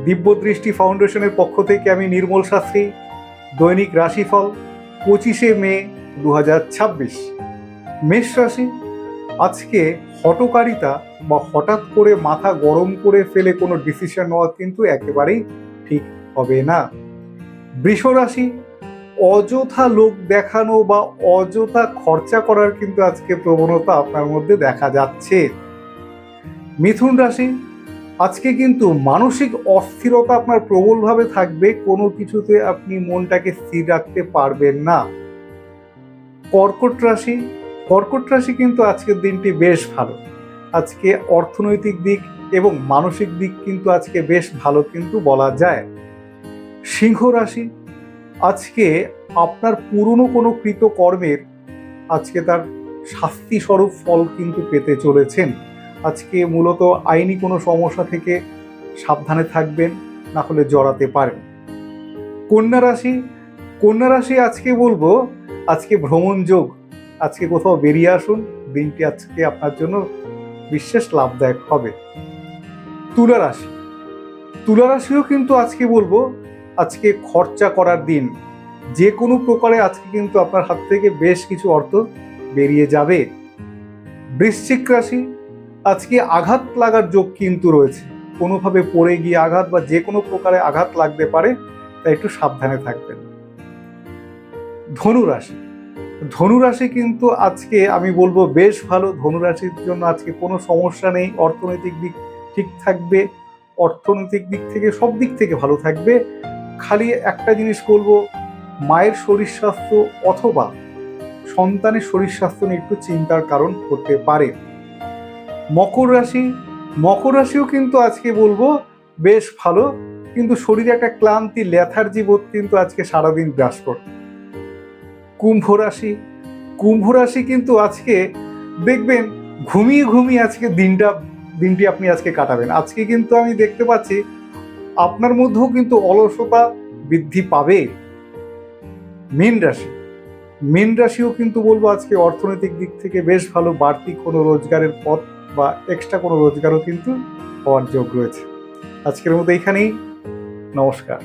দিব্যদৃষ্টি ফাউন্ডেশনের পক্ষ থেকে আমি নির্মল শাস্ত্রী। দৈনিক রাশিফল 25শে মে 2026। মেষ রাশি, আজকে হঠকারিতা বা হঠাৎ করে মাথা গরম করে ফেলে কোনো ডিসিশন নেওয়া কিন্তু একেবারেই ঠিক হবে না। বৃষ রাশি, অযথা লোক দেখানো বা অযথা খরচা করার কিন্তু আজকে প্রবণতা আপনার মধ্যে দেখা যাচ্ছে। মিথুন রাশি, আজকে কিন্তু মানসিক অস্থিরতা আপনার প্রবলভাবে থাকবে, কোনো কিছুতে আপনি মনটাকে স্থির রাখতে পারবেন না। কর্কট রাশি কিন্তু আজকের দিনটি বেশ ভালো। আজকে অর্থনৈতিক দিক এবং মানসিক দিক কিন্তু আজকে বেশ ভালো কিন্তু বলা যায়। সিংহ রাশি, আজকে আপনার পুরনো কোনো কৃতকর্মের আজকে তার শাস্তি স্বরূপ ফল কিন্তু পেতে চলেছেন। আজকে মূলত আইনি কোনো সমস্যা থেকে সাবধানে থাকবেন, না হলে জড়াতে পারেন। কন্যা রাশি আজকে বলবো আজকে ভ্রমণ যোগ, আজকে কোথাও বেরিয়ে আসুন, দিনটি আজকে আপনার জন্য বিশেষ লাভদায়ক হবে। তুলা রাশিও কিন্তু আজকে বলবো আজকে খরচা করার দিন, যে কোনো প্রকারে আজকে কিন্তু আপনার হাত থেকে বেশ কিছু অর্থ বেরিয়ে যাবে। বৃশ্চিক রাশি, আজকে আঘাত লাগার যোগ কিন্তু রয়েছে, কোনোভাবে পড়ে গিয়ে আঘাত বা যে কোনো প্রকারে আঘাত লাগতে পারে, তাই একটু সাবধানে থাকবেন। ধনুরাশি কিন্তু আজকে আমি বলবো বেশ ভালো। ধনুরাশির জন্য আজকে কোনো সমস্যা নেই, অর্থনৈতিক দিক ঠিক থাকবে, অর্থনৈতিক দিক থেকে সব দিক থেকে ভালো থাকবে। খালি একটা জিনিস বলবো, মায়ের শরীর স্বাস্থ্য অথবা সন্তানের শরীর স্বাস্থ্য নিয়ে একটু চিন্তার কারণ হতে পারে। মকর রাশিও কিন্তু আজকে বলবো বেশ ভালো, কিন্তু শরীরে একটা ক্লান্তি, লেথার্জি বোধ কিন্তু আজকে সারাদিন গ্রাস করবে। কুম্ভ রাশি কিন্তু আজকে দেখবেন ঘুমিয়ে আজকে দিনটি আপনি আজকে কাটাবেন। আজকে কিন্তু আমি দেখতে পাচ্ছি আপনার মধ্যেও কিন্তু অলসতা বৃদ্ধি পাবে। মীন রাশিও কিন্তু বলবো আজকে অর্থনৈতিক দিক থেকে বেশ ভালো, বাড়তি কোনো রোজগারের পথ বা এক্সট্রা কোনো রোজগারও কিন্তু হওয়ার যোগ রয়েছে। আজকের মতো এইখানেই, নমস্কার।